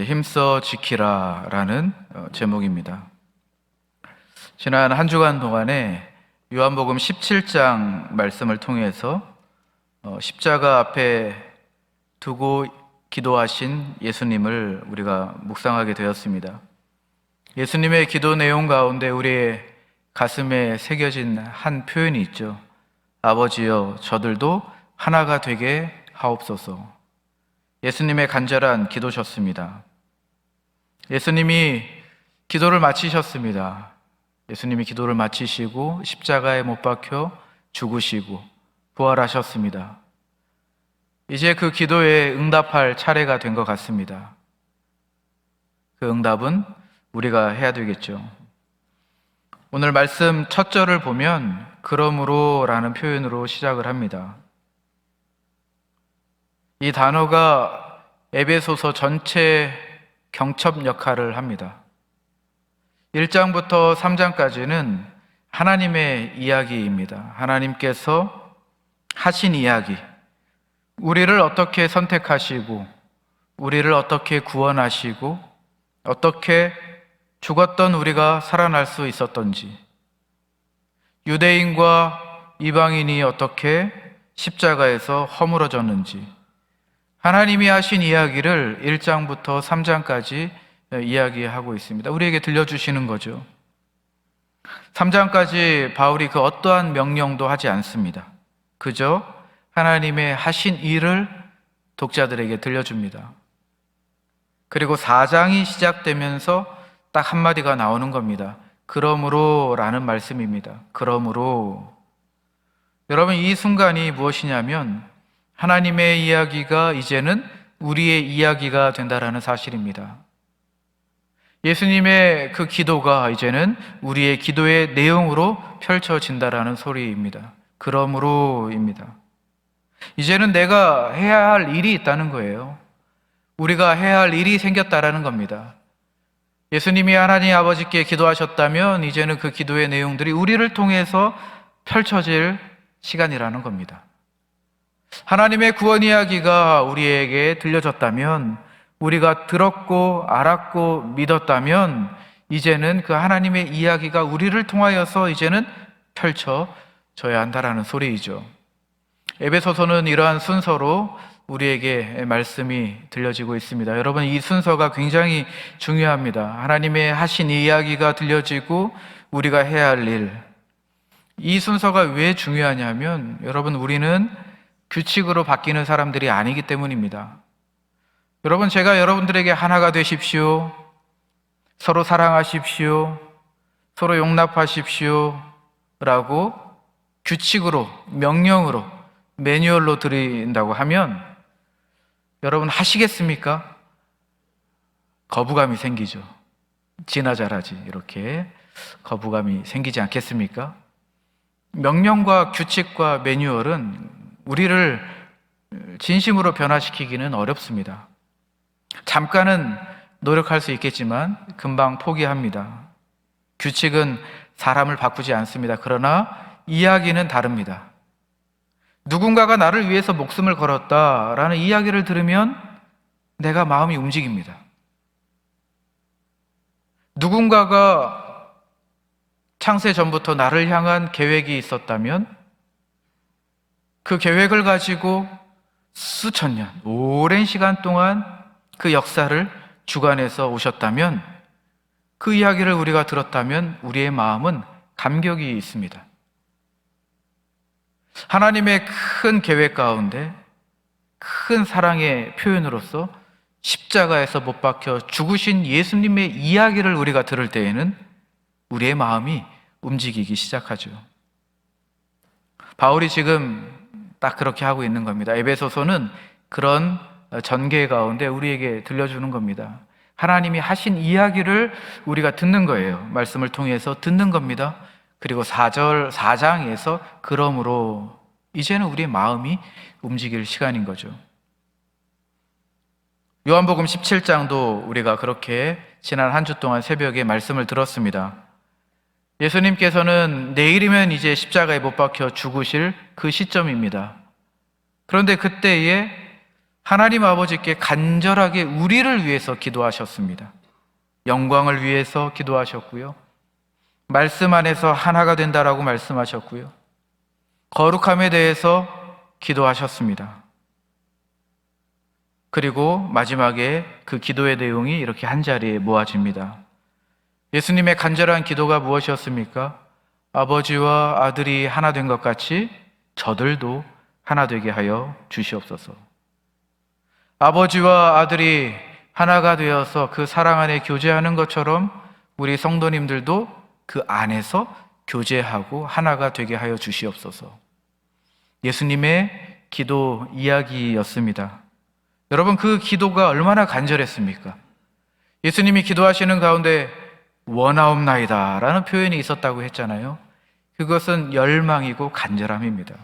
힘써 지키라라는 제목입니다. 지난 한 주간 동안에 요한복음 17장 말씀을 통해서 십자가 앞에 두고 기도하신 예수님을 우리가 묵상하게 되었습니다. 예수님의 기도 내용 가운데 우리의 가슴에 새겨진 한 표현이 있죠. 아버지여, 저들도 하나가 되게 하옵소서. 예수님의 간절한 기도셨습니다. 예수님이 기도를 마치셨습니다. 예수님이 기도를 마치시고 십자가에 못 박혀 죽으시고 부활하셨습니다. 이제 그 기도에 응답할 차례가 된 것 같습니다. 그 응답은 우리가 해야 되겠죠. 오늘 말씀 첫 절을 보면 그러므로 라는 표현으로 시작을 합니다. 이 단어가 에베소서 전체 경첩 역할을 합니다. 1장부터 3장까지는 하나님의 이야기입니다. 하나님께서 하신 이야기, 우리를 어떻게 선택하시고 우리를 어떻게 구원하시고 어떻게 죽었던 우리가 살아날 수 있었던지, 유대인과 이방인이 어떻게 십자가에서 허물어졌는지, 하나님이 하신 이야기를 1장부터 3장까지 이야기하고 있습니다. 우리에게 들려주시는 거죠. 3장까지 바울이 그 어떠한 명령도 하지 않습니다. 그저 하나님의 하신 일을 독자들에게 들려줍니다. 그리고 4장이 시작되면서 딱 한마디가 나오는 겁니다. 그러므로 라는 말씀입니다. 그러므로. 여러분, 이 순간이 무엇이냐면 하나님의 이야기가 이제는 우리의 이야기가 된다라는 사실입니다. 예수님의 그 기도가 이제는 우리의 기도의 내용으로 펼쳐진다라는 소리입니다. 그러므로입니다. 이제는 내가 해야 할 일이 있다는 거예요. 우리가 해야 할 일이 생겼다라는 겁니다. 예수님이 하나님 아버지께 기도하셨다면 이제는 그 기도의 내용들이 우리를 통해서 펼쳐질 시간이라는 겁니다. 하나님의 구원 이야기가 우리에게 들려졌다면, 우리가 들었고 알았고 믿었다면 이제는 그 하나님의 이야기가 우리를 통하여서 이제는 펼쳐져야 한다라는 소리이죠. 에베소서는 이러한 순서로 우리에게 말씀이 들려지고 있습니다. 여러분, 이 순서가 굉장히 중요합니다. 하나님의 하신 이야기가 들려지고 우리가 해야 할 일, 이 순서가 왜 중요하냐면 여러분, 우리는 규칙으로 바뀌는 사람들이 아니기 때문입니다. 여러분, 제가 여러분들에게 하나가 되십시오, 서로 사랑하십시오, 서로 용납하십시오 라고 규칙으로, 명령으로, 매뉴얼로 드린다고 하면 여러분 하시겠습니까? 거부감이 생기죠. 지나 잘하지, 이렇게 거부감이 생기지 않겠습니까? 명령과 규칙과 매뉴얼은 우리를 진심으로 변화시키기는 어렵습니다. 잠깐은 노력할 수 있겠지만 금방 포기합니다. 규칙은 사람을 바꾸지 않습니다. 그러나 이야기는 다릅니다. 누군가가 나를 위해서 목숨을 걸었다라는 이야기를 들으면 내가 마음이 움직입니다. 누군가가 창세 전부터 나를 향한 계획이 있었다면 그 계획을 가지고 수천 년, 오랜 시간 동안 그 역사를 주관해서 오셨다면, 그 이야기를 우리가 들었다면 우리의 마음은 감격이 있습니다. 하나님의 큰 계획 가운데 큰 사랑의 표현으로서 십자가에서 못 박혀 죽으신 예수님의 이야기를 우리가 들을 때에는 우리의 마음이 움직이기 시작하죠. 바울이 지금 딱 그렇게 하고 있는 겁니다. 에베소서는 그런 전개 가운데 우리에게 들려주는 겁니다. 하나님이 하신 이야기를 우리가 듣는 거예요. 말씀을 통해서 듣는 겁니다. 그리고 4장에서 그러므로 이제는 우리의 마음이 움직일 시간인 거죠. 요한복음 17장도 우리가 그렇게 지난 한 주 동안 새벽에 말씀을 들었습니다. 예수님께서는 내일이면 이제 십자가에 못 박혀 죽으실 그 시점입니다. 그런데 그때에 하나님 아버지께 간절하게 우리를 위해서 기도하셨습니다. 영광을 위해서 기도하셨고요. 말씀 안에서 하나가 된다라고 말씀하셨고요. 거룩함에 대해서 기도하셨습니다. 그리고 마지막에 그 기도의 내용이 이렇게 한 자리에 모아집니다. 예수님의 간절한 기도가 무엇이었습니까? 아버지와 아들이 하나 된 것 같이 저들도 하나 되게 하여 주시옵소서. 아버지와 아들이 하나가 되어서 그 사랑 안에 교제하는 것처럼 우리 성도님들도 그 안에서 교제하고 하나가 되게 하여 주시옵소서. 예수님의 기도 이야기였습니다. 여러분, 그 기도가 얼마나 간절했습니까? 예수님이 기도하시는 가운데 원하옵나이다 라는 표현이 있었다고 했잖아요. 그것은 열망이고 간절함입니다.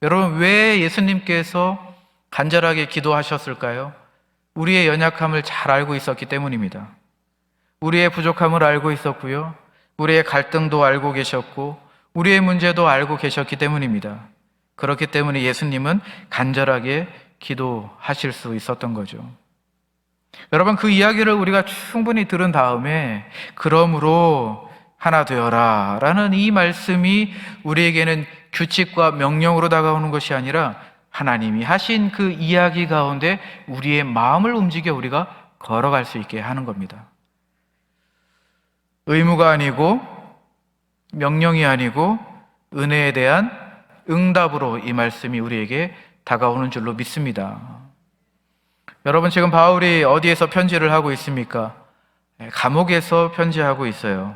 여러분, 왜 예수님께서 간절하게 기도하셨을까요? 우리의 연약함을 잘 알고 있었기 때문입니다. 우리의 부족함을 알고 있었고요. 우리의 갈등도 알고 계셨고 우리의 문제도 알고 계셨기 때문입니다. 그렇기 때문에 예수님은 간절하게 기도하실 수 있었던 거죠. 여러분, 그 이야기를 우리가 충분히 들은 다음에 그러므로 하나 되어라 라는 이 말씀이 우리에게는 규칙과 명령으로 다가오는 것이 아니라 하나님이 하신 그 이야기 가운데 우리의 마음을 움직여 우리가 걸어갈 수 있게 하는 겁니다. 의무가 아니고 명령이 아니고 은혜에 대한 응답으로 이 말씀이 우리에게 다가오는 줄로 믿습니다. 여러분, 지금 바울이 어디에서 편지를 하고 있습니까? 감옥에서 편지하고 있어요.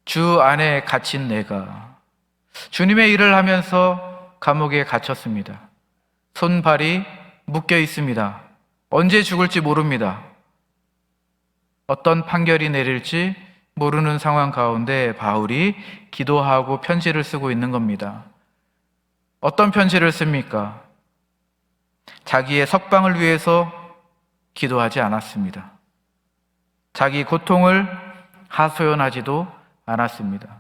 주 안에 갇힌 내가. 주님의 일을 하면서 감옥에 갇혔습니다. 손발이 묶여 있습니다. 언제 죽을지 모릅니다. 어떤 판결이 내릴지 모르는 상황 가운데 바울이 기도하고 편지를 쓰고 있는 겁니다. 어떤 편지를 씁니까? 자기의 석방을 위해서 기도하지 않았습니다. 자기 고통을 하소연하지도 않았습니다.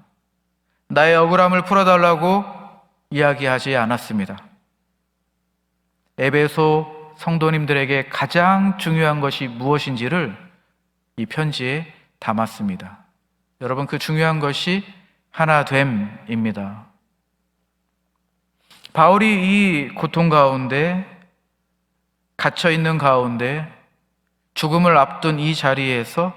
나의 억울함을 풀어달라고 이야기하지 않았습니다. 에베소 성도님들에게 가장 중요한 것이 무엇인지를 이 편지에 담았습니다. 여러분, 그 중요한 것이 하나됨입니다. 바울이 이 고통 가운데 갇혀 있는 가운데 죽음을 앞둔 이 자리에서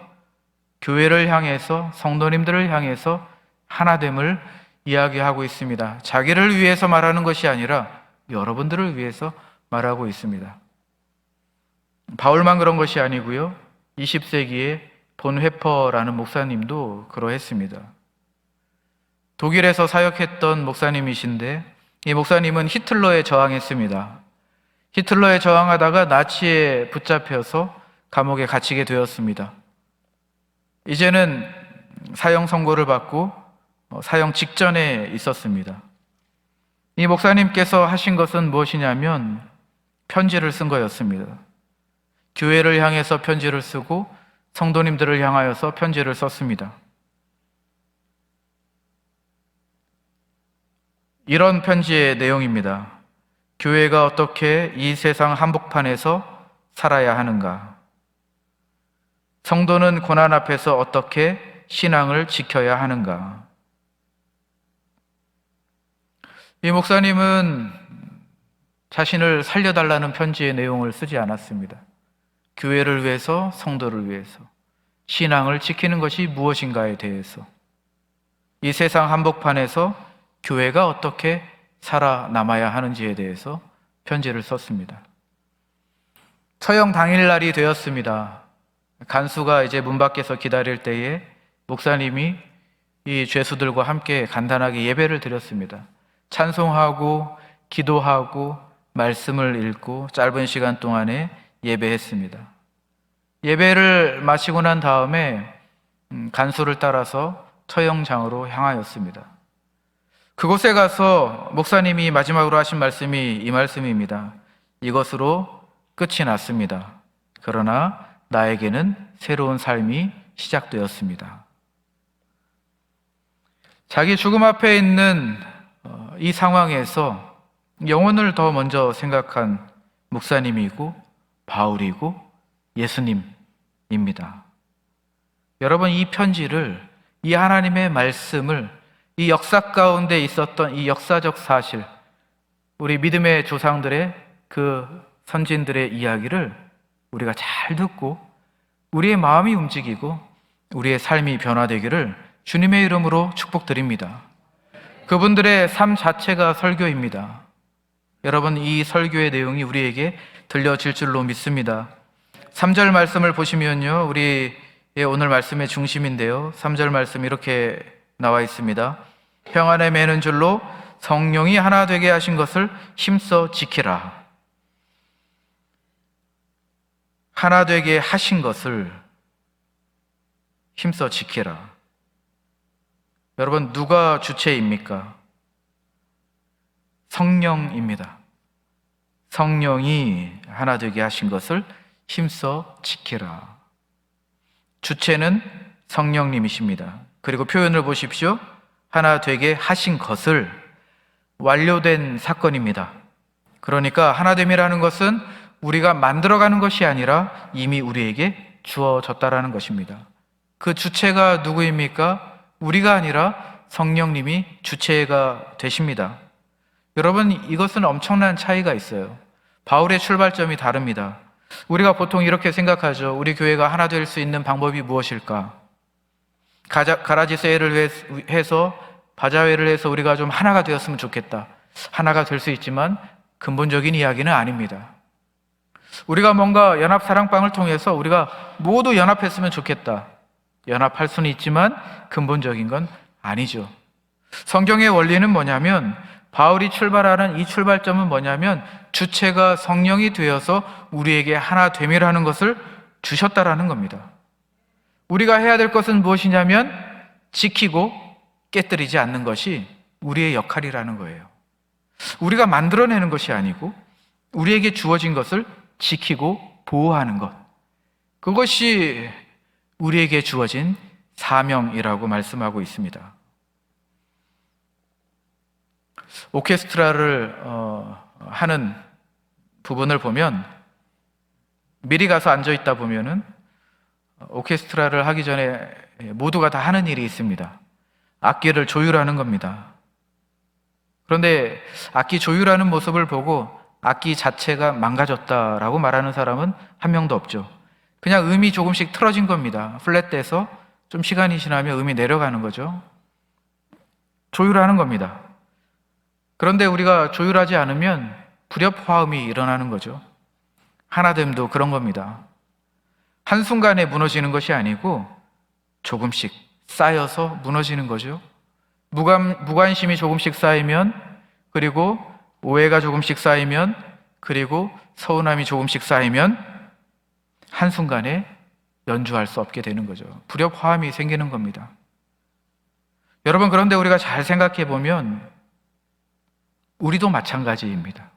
교회를 향해서 성도님들을 향해서 하나됨을 이야기하고 있습니다. 자기를 위해서 말하는 것이 아니라 여러분들을 위해서 말하고 있습니다. 바울만 그런 것이 아니고요. 20세기에 본 회퍼라는 목사님도 그러했습니다. 독일에서 사역했던 목사님이신데 이 목사님은 히틀러에 저항했습니다. 히틀러에 저항하다가 나치에 붙잡혀서 감옥에 갇히게 되었습니다. 이제는 사형 선고를 받고 사형 직전에 있었습니다. 이 목사님께서 하신 것은 무엇이냐면 편지를 쓴 거였습니다. 교회를 향해서 편지를 쓰고 성도님들을 향하여서 편지를 썼습니다. 이런 편지의 내용입니다. 교회가 어떻게 이 세상 한복판에서 살아야 하는가? 성도는 고난 앞에서 어떻게 신앙을 지켜야 하는가? 이 목사님은 자신을 살려달라는 편지의 내용을 쓰지 않았습니다. 교회를 위해서, 성도를 위해서, 신앙을 지키는 것이 무엇인가에 대해서, 이 세상 한복판에서 교회가 어떻게 살아남아야 하는지에 대해서 편지를 썼습니다. 처형 당일날이 되었습니다. 간수가 이제 문 밖에서 기다릴 때에 목사님이 이 죄수들과 함께 간단하게 예배를 드렸습니다. 찬송하고 기도하고 말씀을 읽고 짧은 시간 동안에 예배했습니다. 예배를 마치고 난 다음에 간수를 따라서 처형장으로 향하였습니다. 그곳에 가서 목사님이 마지막으로 하신 말씀이 이 말씀입니다. 이것으로 끝이 났습니다. 그러나 나에게는 새로운 삶이 시작되었습니다. 자기 죽음 앞에 있는 이 상황에서 영혼을 더 먼저 생각한 목사님이고 바울이고 예수님입니다. 여러분, 이 편지를, 이 하나님의 말씀을, 이 역사 가운데 있었던 이 역사적 사실, 우리 믿음의 조상들의 그 선진들의 이야기를 우리가 잘 듣고 우리의 마음이 움직이고 우리의 삶이 변화되기를 주님의 이름으로 축복드립니다. 그분들의 삶 자체가 설교입니다. 여러분, 이 설교의 내용이 우리에게 들려질 줄로 믿습니다. 3절 말씀을 보시면요, 우리의 오늘 말씀의 중심인데요, 3절 말씀 이렇게 나와 있습니다. 평안에 매는 줄로 성령이 하나 되게 하신 것을 힘써 지키라. 하나 되게 하신 것을 힘써 지키라. 여러분, 누가 주체입니까? 성령입니다. 성령이 하나 되게 하신 것을 힘써 지키라. 주체는 성령님이십니다. 그리고 표현을 보십시오. 하나 되게 하신 것을, 완료된 사건입니다. 그러니까 하나됨이라는 것은 우리가 만들어가는 것이 아니라 이미 우리에게 주어졌다라는 것입니다. 그 주체가 누구입니까? 우리가 아니라 성령님이 주체가 되십니다. 여러분, 이것은 엄청난 차이가 있어요. 바울의 출발점이 다릅니다. 우리가 보통 이렇게 생각하죠. 우리 교회가 하나 될 수 있는 방법이 무엇일까? 가라지 세일을 해서, 바자회를 해서 우리가 좀 하나가 되었으면 좋겠다. 하나가 될 수 있지만 근본적인 이야기는 아닙니다. 우리가 뭔가 연합사랑방을 통해서 우리가 모두 연합했으면 좋겠다. 연합할 수는 있지만 근본적인 건 아니죠. 성경의 원리는 뭐냐면, 바울이 출발하는 이 출발점은 뭐냐면, 주체가 성령이 되어서 우리에게 하나 됨이라는 것을 주셨다라는 겁니다. 우리가 해야 될 것은 무엇이냐면 지키고 깨뜨리지 않는 것이 우리의 역할이라는 거예요. 우리가 만들어내는 것이 아니고 우리에게 주어진 것을 지키고 보호하는 것, 그것이 우리에게 주어진 사명이라고 말씀하고 있습니다. 오케스트라를 하는 부분을 보면, 미리 가서 앉아 있다 보면은 오케스트라를 하기 전에 모두가 다 하는 일이 있습니다. 악기를 조율하는 겁니다. 그런데 악기 조율하는 모습을 보고 악기 자체가 망가졌다라고 말하는 사람은 한 명도 없죠. 그냥 음이 조금씩 틀어진 겁니다. 플랫돼서 좀 시간이 지나면 음이 내려가는 거죠. 조율하는 겁니다. 그런데 우리가 조율하지 않으면 불협화음이 일어나는 거죠. 하나됨도 그런 겁니다. 한순간에 무너지는 것이 아니고 조금씩 쌓여서 무너지는 거죠. 무관심이 조금씩 쌓이면, 그리고 오해가 조금씩 쌓이면, 그리고 서운함이 조금씩 쌓이면 한순간에 연주할 수 없게 되는 거죠. 불협화음이 생기는 겁니다. 여러분, 그런데 우리가 잘 생각해 보면 우리도 마찬가지입니다.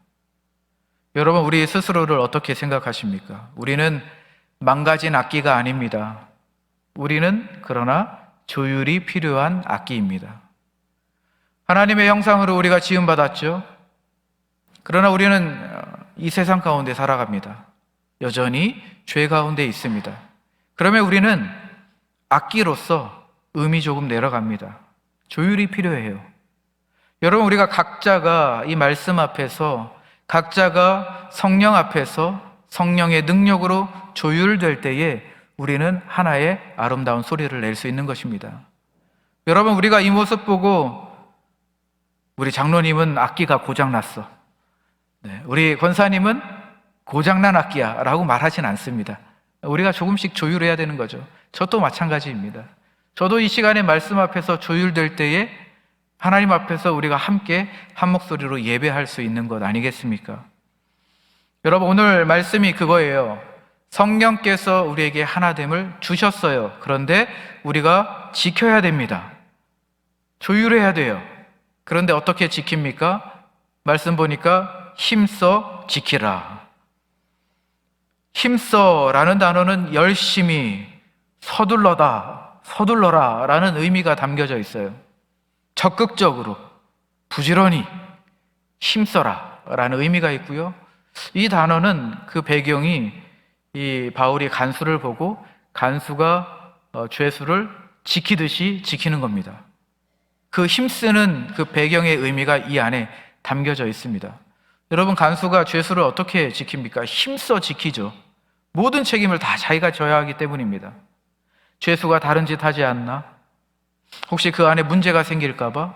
여러분, 우리 스스로를 어떻게 생각하십니까? 우리는 망가진 악기가 아닙니다. 우리는 그러나 조율이 필요한 악기입니다. 하나님의 형상으로 우리가 지음받았죠. 그러나 우리는 이 세상 가운데 살아갑니다. 여전히 죄 가운데 있습니다. 그러면 우리는 악기로서 음이 조금 내려갑니다. 조율이 필요해요. 여러분, 우리가 각자가 이 말씀 앞에서, 각자가 성령 앞에서 성령의 능력으로 조율될 때에 우리는 하나의 아름다운 소리를 낼 수 있는 것입니다. 여러분, 우리가 이 모습 보고 우리 장로님은 악기가 고장났어, 우리 권사님은 고장난 악기야 라고 말하진 않습니다. 우리가 조금씩 조율해야 되는 거죠. 저도 마찬가지입니다. 저도 이 시간에 말씀 앞에서 조율될 때에 하나님 앞에서 우리가 함께 한 목소리로 예배할 수 있는 것 아니겠습니까? 여러분, 오늘 말씀이 그거예요. 성령께서 우리에게 하나됨을 주셨어요. 그런데 우리가 지켜야 됩니다. 조율해야 돼요. 그런데 어떻게 지킵니까? 말씀 보니까 힘써 지키라. 힘써라는 단어는 열심히, 서둘러라 라는 의미가 담겨져 있어요. 적극적으로, 부지런히 힘써라 라는 의미가 있고요. 이 단어는 그 배경이 이 바울이 간수를 보고 간수가 죄수를 지키듯이 지키는 겁니다. 그 힘쓰는 그 배경의 의미가 이 안에 담겨져 있습니다. 여러분, 간수가 죄수를 어떻게 지킵니까? 힘써 지키죠. 모든 책임을 다 자기가 져야 하기 때문입니다. 죄수가 다른 짓 하지 않나? 혹시 그 안에 문제가 생길까봐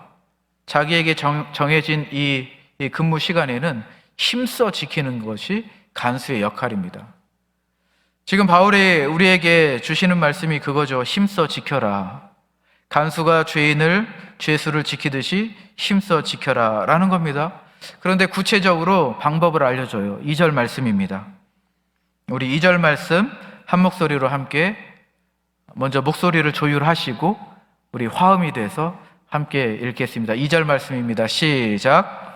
자기에게 정해진 이 근무 시간에는 힘써 지키는 것이 간수의 역할입니다. 지금 바울이 우리에게 주시는 말씀이 그거죠. 힘써 지켜라. 간수가 죄수를 지키듯이 힘써 지켜라 라는 겁니다. 그런데 구체적으로 방법을 알려줘요. 2절 말씀입니다. 우리 2절 말씀 한 목소리로 함께 먼저 목소리를 조율하시고 우리 화음이 돼서 함께 읽겠습니다. 2절 말씀입니다. 시작.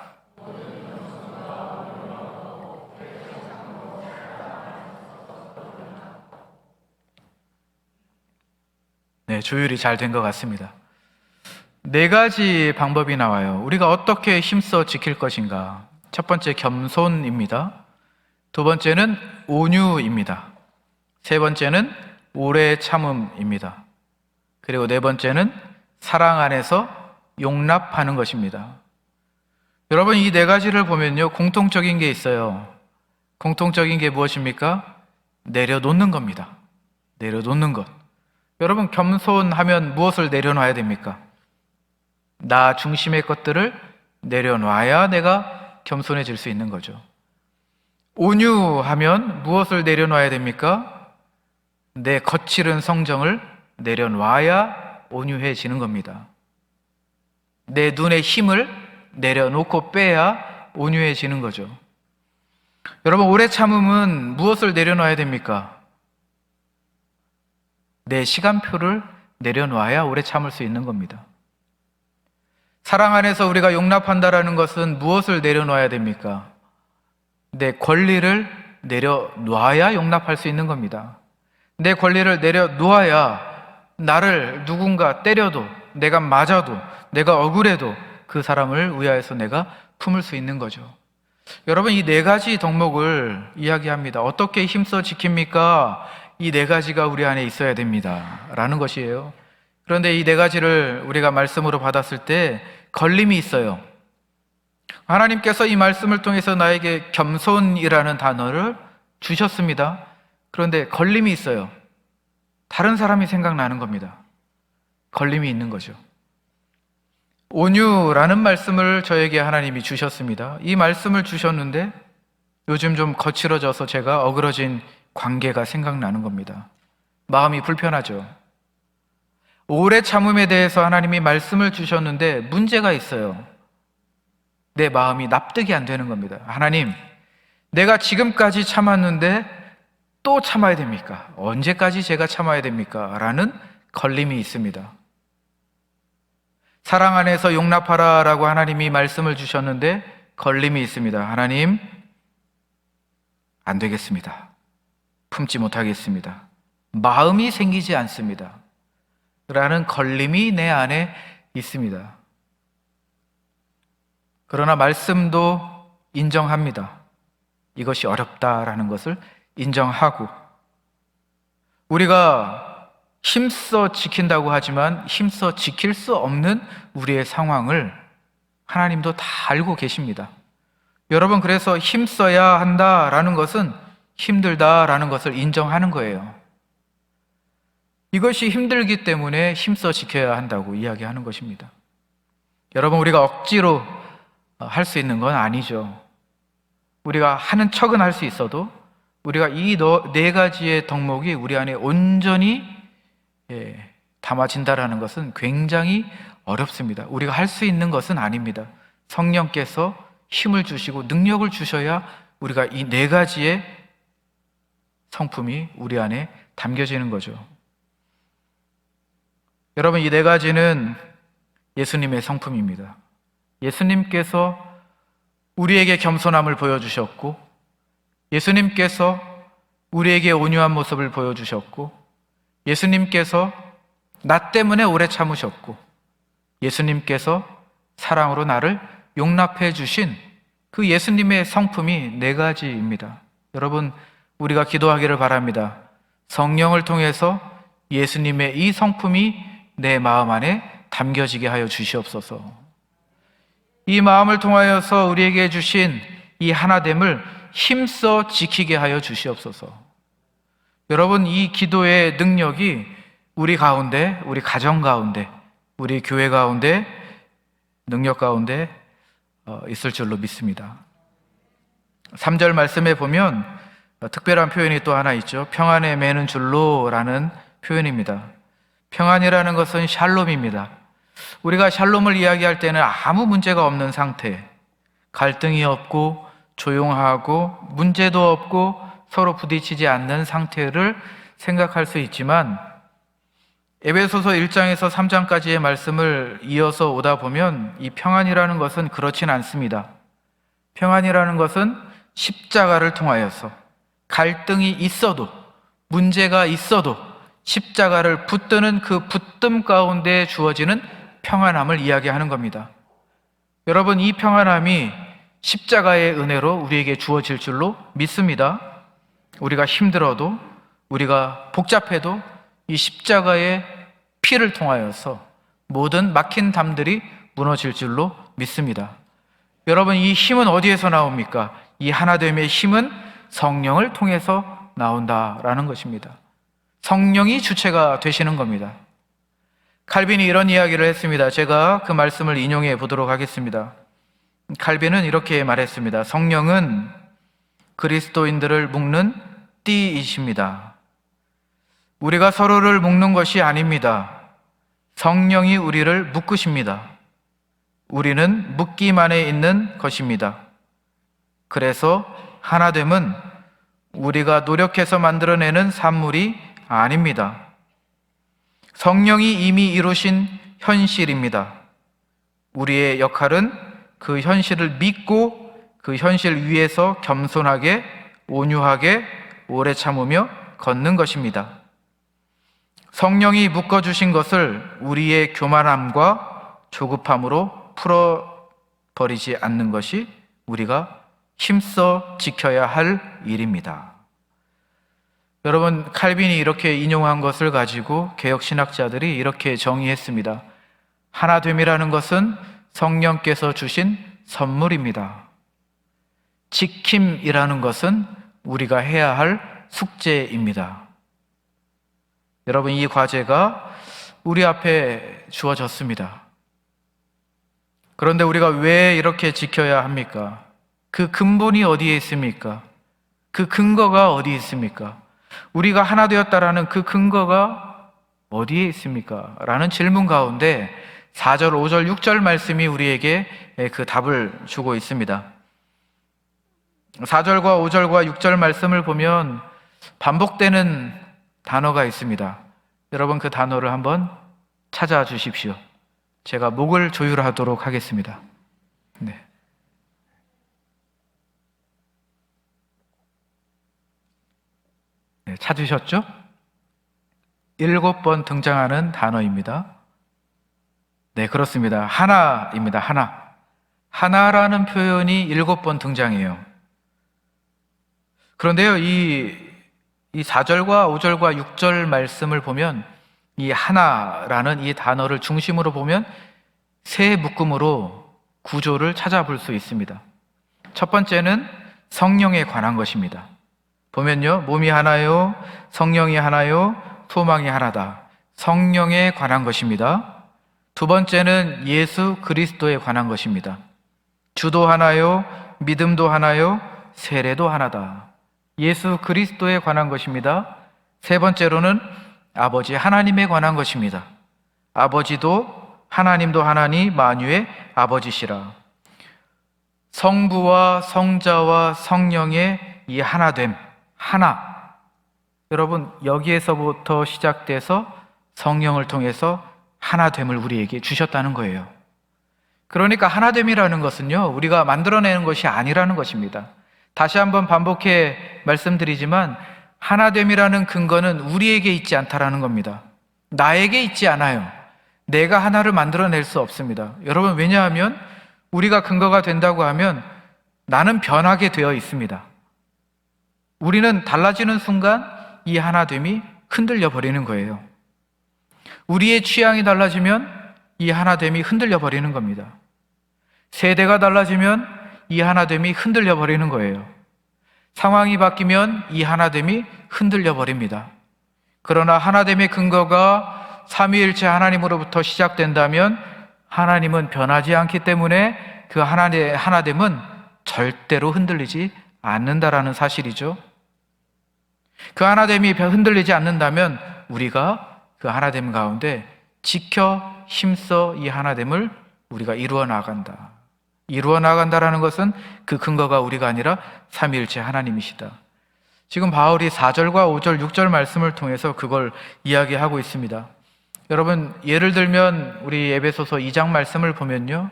네, 조율이 잘 된 것 같습니다. 4가지 방법이 나와요. 우리가 어떻게 힘써 지킬 것인가? 첫 번째, 겸손입니다. 두 번째는 온유입니다. 세 번째는 오래 참음입니다. 그리고 네 번째는 사랑 안에서 용납하는 것입니다. 여러분, 이 4가지를 보면요, 공통적인 게 있어요. 공통적인 게 무엇입니까? 내려놓는 겁니다. 내려놓는 것. 여러분, 겸손하면 무엇을 내려놔야 됩니까? 나 중심의 것들을 내려놔야 내가 겸손해질 수 있는 거죠. 온유하면 무엇을 내려놔야 됩니까? 내 거칠은 성정을 내려놔야 온유해지는 겁니다. 내 눈의 힘을 내려놓고 빼야 온유해지는 거죠. 여러분, 오래 참음은 무엇을 내려놔야 됩니까? 내 시간표를 내려놔야 오래 참을 수 있는 겁니다. 사랑 안에서 우리가 용납한다라는 것은 무엇을 내려놔야 됩니까? 내 권리를 내려놔야 용납할 수 있는 겁니다. 내 권리를 내려놓아야 나를 누군가 때려도, 내가 맞아도, 내가 억울해도 그 사람을 위하여서 내가 품을 수 있는 거죠. 여러분, 이 4가지 덕목을 이야기합니다. 어떻게 힘써 지킵니까? 이 4가지가 우리 안에 있어야 됩니다 라는 것이에요. 그런데 이 4가지를 우리가 말씀으로 받았을 때 걸림이 있어요. 하나님께서 이 말씀을 통해서 나에게 겸손이라는 단어를 주셨습니다. 그런데 걸림이 있어요. 다른 사람이 생각나는 겁니다. 걸림이 있는 거죠. 온유라는 말씀을 저에게 하나님이 주셨습니다. 이 말씀을 주셨는데 요즘 좀 거칠어져서 제가 어그러진 관계가 생각나는 겁니다. 마음이 불편하죠. 오래 참음에 대해서 하나님이 말씀을 주셨는데 문제가 있어요. 내 마음이 납득이 안 되는 겁니다. 하나님, 내가 지금까지 참았는데 또 참아야 됩니까? 언제까지 제가 참아야 됩니까? 라는 걸림이 있습니다. 사랑 안에서 용납하라 라고 하나님이 말씀을 주셨는데 걸림이 있습니다. 하나님, 안 되겠습니다. 품지 못하겠습니다. 마음이 생기지 않습니다. 라는 걸림이 내 안에 있습니다. 그러나 말씀도 인정합니다. 이것이 어렵다라는 것을 인정하고, 우리가 힘써 지킨다고 하지만 힘써 지킬 수 없는 우리의 상황을 하나님도 다 알고 계십니다. 여러분, 그래서 힘써야 한다라는 것은 힘들다라는 것을 인정하는 거예요. 이것이 힘들기 때문에 힘써 지켜야 한다고 이야기하는 것입니다. 여러분, 우리가 억지로 할 수 있는 건 아니죠. 우리가 하는 척은 할 수 있어도 우리가 이 4가지의 덕목이 우리 안에 온전히 담아진다라는 것은 굉장히 어렵습니다. 우리가 할 수 있는 것은 아닙니다. 성령께서 힘을 주시고 능력을 주셔야 우리가 이 4가지의 성품이 우리 안에 담겨지는 거죠. 여러분, 이 4가지는 예수님의 성품입니다. 예수님께서 우리에게 겸손함을 보여주셨고, 예수님께서 우리에게 온유한 모습을 보여주셨고, 예수님께서 나 때문에 오래 참으셨고, 예수님께서 사랑으로 나를 용납해 주신 그 예수님의 성품이 네 가지입니다. 여러분, 우리가 기도하기를 바랍니다. 성령을 통해서 예수님의 이 성품이 내 마음 안에 담겨지게 하여 주시옵소서. 이 마음을 통하여서 우리에게 주신 이 하나됨을 힘써 지키게 하여 주시옵소서. 여러분, 이 기도의 능력이 우리 가운데, 우리 가정 가운데, 우리 교회 가운데, 능력 가운데 있을 줄로 믿습니다. 3절 말씀에 보면 특별한 표현이 또 하나 있죠. 평안에 매는 줄로 라는 표현입니다. 평안이라는 것은 샬롬입니다. 우리가 샬롬을 이야기할 때는 아무 문제가 없는 상태, 갈등이 없고 조용하고 문제도 없고 서로 부딪히지 않는 상태를 생각할 수 있지만, 에베소서 1장에서 3장까지의 말씀을 이어서 오다 보면 이 평안이라는 것은 그렇진 않습니다. 평안이라는 것은 십자가를 통하여서 갈등이 있어도, 문제가 있어도 십자가를 붙드는 그 붙듦 가운데 주어지는 평안함을 이야기하는 겁니다. 여러분, 이 평안함이 십자가의 은혜로 우리에게 주어질 줄로 믿습니다. 우리가 힘들어도, 우리가 복잡해도 이 십자가의 피를 통하여서 모든 막힌 담들이 무너질 줄로 믿습니다. 여러분, 이 힘은 어디에서 나옵니까? 이 하나됨의 힘은 성령을 통해서 나온다라는 것입니다. 성령이 주체가 되시는 겁니다. 칼빈이 이런 이야기를 했습니다. 제가 그 말씀을 인용해 보도록 하겠습니다. 칼빈은 이렇게 말했습니다. 성령은 그리스도인들을 묶는 띠이십니다. 우리가 서로를 묶는 것이 아닙니다. 성령이 우리를 묶으십니다. 우리는 묶임 안에 있는 것입니다. 그래서 하나됨은 우리가 노력해서 만들어내는 산물이 아닙니다. 성령이 이미 이루신 현실입니다. 우리의 역할은 그 현실을 믿고 그 현실 위에서 겸손하게, 온유하게, 오래 참으며 걷는 것입니다. 성령이 묶어주신 것을 우리의 교만함과 조급함으로 풀어버리지 않는 것이 우리가 힘써 지켜야 할 일입니다. 여러분, 칼빈이 이렇게 인용한 것을 가지고 개혁신학자들이 이렇게 정의했습니다. 하나됨이라는 것은 성령께서 주신 선물입니다. 지킴이라는 것은 우리가 해야 할 숙제입니다. 여러분, 이 과제가 우리 앞에 주어졌습니다. 그런데 우리가 왜 이렇게 지켜야 합니까? 그 근본이 어디에 있습니까? 그 근거가 어디에 있습니까? 우리가 하나 되었다라는 그 근거가 어디에 있습니까? 라는 질문 가운데 4절, 5절, 6절 말씀이 우리에게 그 답을 주고 있습니다. 4절과 5절과 6절 말씀을 보면 반복되는 단어가 있습니다. 여러분, 그 단어를 한번 찾아주십시오. 제가 목을 조율하도록 하겠습니다. 네. 네, 찾으셨죠? 7번 등장하는 단어입니다. 네, 그렇습니다. 하나입니다. 하나. 하나라는 표현이 7번 등장해요. 그런데요, 이 4절과 5절과 6절 말씀을 보면 이 하나라는 이 단어를 중심으로 보면 세 묶음으로 구조를 찾아볼 수 있습니다. 첫 번째는 성령에 관한 것입니다. 보면요, 몸이 하나요, 성령이 하나요, 소망이 하나다. 성령에 관한 것입니다. 두 번째는 예수 그리스도에 관한 것입니다. 주도 하나요, 믿음도 하나요, 세례도 하나다. 예수 그리스도에 관한 것입니다. 세 번째로는 아버지 하나님에 관한 것입니다. 아버지도 하나님도 하나니 만유의 아버지시라. 성부와 성자와 성령의 이 하나됨, 하나. 여러분, 여기에서부터 시작돼서 성령을 통해서 하나됨을 우리에게 주셨다는 거예요. 그러니까 하나됨이라는 것은요, 우리가 만들어내는 것이 아니라는 것입니다. 다시 한번 반복해 말씀드리지만 하나됨이라는 근거는 우리에게 있지 않다라는 겁니다. 나에게 있지 않아요. 내가 하나를 만들어낼 수 없습니다. 여러분, 왜냐하면 우리가 근거가 된다고 하면 나는 변하게 되어 있습니다. 우리는 달라지는 순간 이 하나됨이 흔들려 버리는 거예요. 우리의 취향이 달라지면 이 하나됨이 흔들려 버리는 겁니다. 세대가 달라지면 이 하나됨이 흔들려 버리는 거예요. 상황이 바뀌면 이 하나됨이 흔들려 버립니다. 그러나 하나됨의 근거가 삼위일체 하나님으로부터 시작된다면 하나님은 변하지 않기 때문에 그 하나됨은 절대로 흔들리지 않는다라는 사실이죠. 그 하나됨이 흔들리지 않는다면 우리가 그 하나됨 가운데 지켜 힘써 이 하나됨을 우리가 이루어 나간다라는 것은 그 근거가 우리가 아니라 삼위일체 하나님이시다. 지금 바울이 4절과 5절, 6절 말씀을 통해서 그걸 이야기하고 있습니다. 여러분, 예를 들면 우리 에베소서 2장 말씀을 보면요,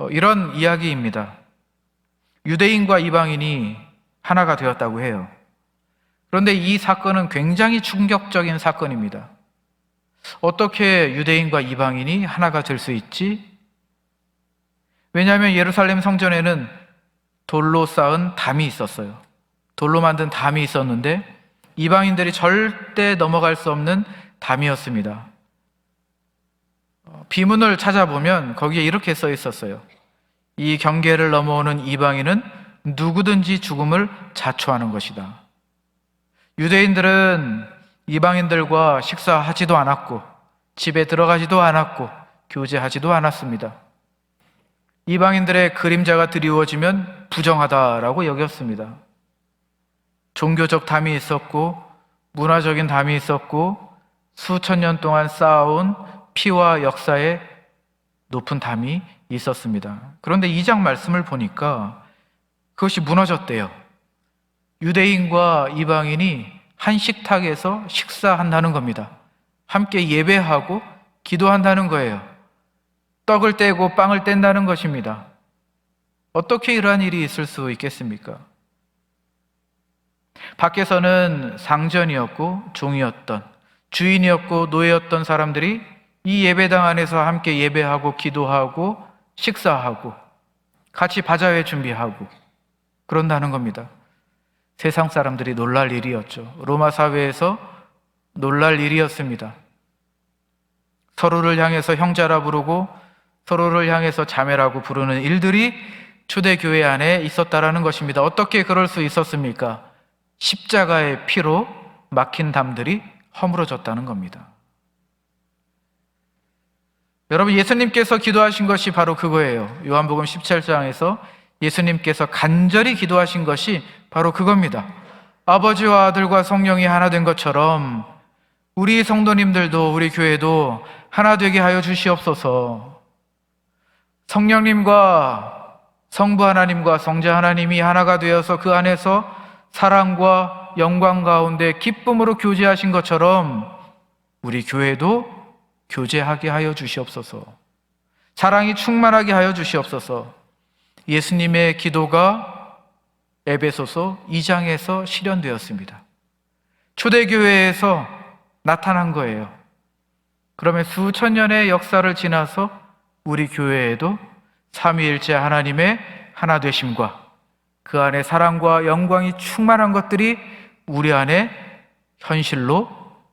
이런 이야기입니다. 유대인과 이방인이 하나가 되었다고 해요. 그런데 이 사건은 굉장히 충격적인 사건입니다. 어떻게 유대인과 이방인이 하나가 될 수 있지? 왜냐하면 예루살렘 성전에는 돌로 쌓은 담이 있었어요. 돌로 만든 담이 있었는데 이방인들이 절대 넘어갈 수 없는 담이었습니다. 비문을 찾아보면 거기에 이렇게 써 있었어요. 이 경계를 넘어오는 이방인은 누구든지 죽음을 자초하는 것이다. 유대인들은 이방인들과 식사하지도 않았고 집에 들어가지도 않았고 교제하지도 않았습니다. 이방인들의 그림자가 드리워지면 부정하다라고 여겼습니다. 종교적 담이 있었고 문화적인 담이 있었고 수천 년 동안 쌓아온 피와 역사의 높은 담이 있었습니다. 그런데 2장 말씀을 보니까 그것이 무너졌대요. 유대인과 이방인이 한 식탁에서 식사한다는 겁니다. 함께 예배하고 기도한다는 거예요. 떡을 떼고 빵을 뗀다는 것입니다. 어떻게 이러한 일이 있을 수 있겠습니까? 밖에서는 상전이었고 종이었던, 주인이었고 노예였던 사람들이 이 예배당 안에서 함께 예배하고 기도하고 식사하고 같이 바자회 준비하고 그런다는 겁니다. 세상 사람들이 놀랄 일이었죠. 로마 사회에서 놀랄 일이었습니다. 서로를 향해서 형제라 부르고 서로를 향해서 자매라고 부르는 일들이 초대교회 안에 있었다라는 것입니다. 어떻게 그럴 수 있었습니까? 십자가의 피로 막힌 담들이 허물어졌다는 겁니다. 여러분, 예수님께서 기도하신 것이 바로 그거예요. 요한복음 17장에서 예수님께서 간절히 기도하신 것이 바로 그겁니다. 아버지와 아들과 성령이 하나 된 것처럼 우리 성도님들도 우리 교회도 하나 되게 하여 주시옵소서. 성령님과 성부 하나님과 성자 하나님이 하나가 되어서 그 안에서 사랑과 영광 가운데 기쁨으로 교제하신 것처럼 우리 교회도 교제하게 하여 주시옵소서. 사랑이 충만하게 하여 주시옵소서. 예수님의 기도가 에베소서 2장에서 실현되었습니다. 초대교회에서 나타난 거예요. 그러면 수천 년의 역사를 지나서 우리 교회에도 삼위일체 하나님의 하나 되심과 그 안에 사랑과 영광이 충만한 것들이 우리 안에 현실로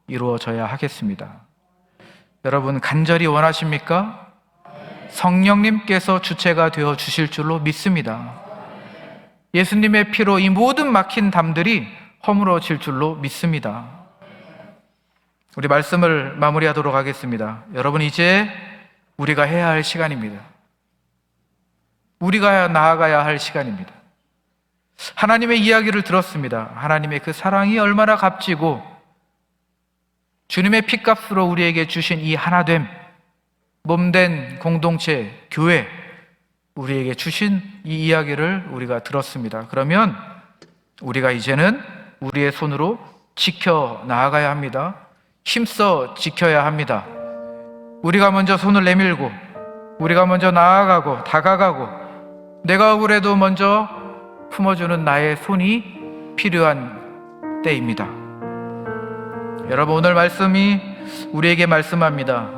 이루어져야 하겠습니다. 여러분, 간절히 원하십니까? 성령님께서 주체가 되어 주실 줄로 믿습니다. 예수님의 피로 이 모든 막힌 담들이 허물어질 줄로 믿습니다. 우리 말씀을 마무리하도록 하겠습니다. 여러분, 이제 우리가 해야 할 시간입니다. 우리가 나아가야 할 시간입니다. 하나님의 이야기를 들었습니다. 하나님의 그 사랑이 얼마나 값지고 주님의 피값으로 우리에게 주신 이 하나됨, 몸된 공동체, 교회, 우리에게 주신 이 이야기를 우리가 들었습니다. 그러면 우리가 이제는 우리의 손으로 지켜 나아가야 합니다. 힘써 지켜야 합니다. 우리가 먼저 손을 내밀고 우리가 먼저 나아가고 다가가고 내가 억울해도 먼저 품어주는 나의 손이 필요한 때입니다. 여러분, 오늘 말씀이 우리에게 말씀합니다.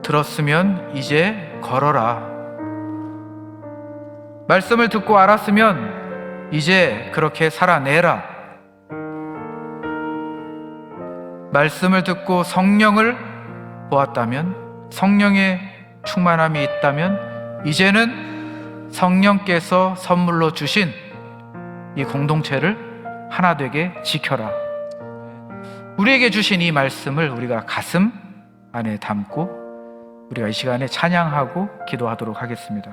들었으면 이제 걸어라. 말씀을 듣고 알았으면 이제 그렇게 살아내라. 말씀을 듣고 성령을 보았다면, 성령의 충만함이 있다면 이제는 성령께서 선물로 주신 이 공동체를 하나 되게 지켜라. 우리에게 주신 이 말씀을 우리가 가슴 안에 담고 우리가 이 시간에 찬양하고 기도하도록 하겠습니다.